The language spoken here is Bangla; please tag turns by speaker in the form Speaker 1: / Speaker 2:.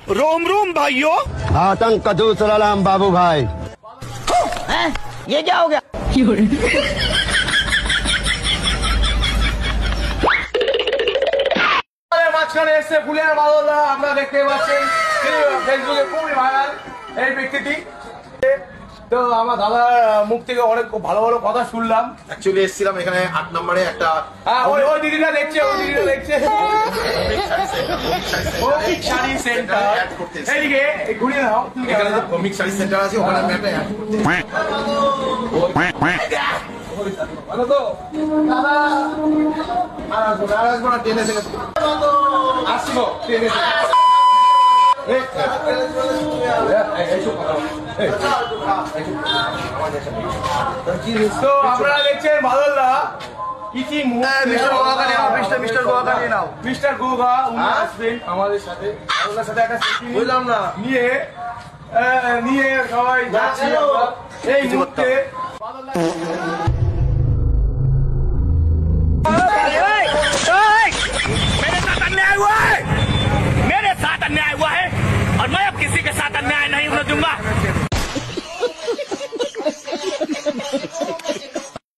Speaker 1: रोम रोम भाइयों।
Speaker 2: आतंक का दूसरा नाम बाबू भाई।
Speaker 3: ये क्या हो गया?
Speaker 4: মাঝখানে এসে ফুলের মালা আমরা দেখতে পাচ্ছেন ফেসবুকে খুবই ভাইরাল এই ব্যক্তিটি। তো আমার দাদার মুখ থেকে অনেক ভালো ভালো কথা শুনলাম।
Speaker 5: অ্যাকচুয়ালি এসেছিলাম এখানে 8 নম্বরে একটা
Speaker 4: ওই দিদিটা দেখছে, ওই দিদিটা দেখছে শাড়ি সেন্টার। এইদিকে ঘুরিয়ে নাও,
Speaker 5: এখানে যে কমিক শাড়ি সেন্টার আছে ওখানে আমি একটা অ্যাড করতে ভালো তো দাদা আর আসবো না ট্রেনে থেকে আসবো ট্রেনে থেকে।
Speaker 4: তো আপনারা দেখছেন বাদলদা কি
Speaker 5: মিস্টার গোয়াকা নিয়ে নাও।
Speaker 4: মিস্টার গোগা উনি আসবেন আমাদের সাথে, বাদলদার সাথে একটা সেলফি
Speaker 5: বুঝলাম না
Speaker 4: নিয়ে সবাই যাচ্ছি এই মুহূর্তে।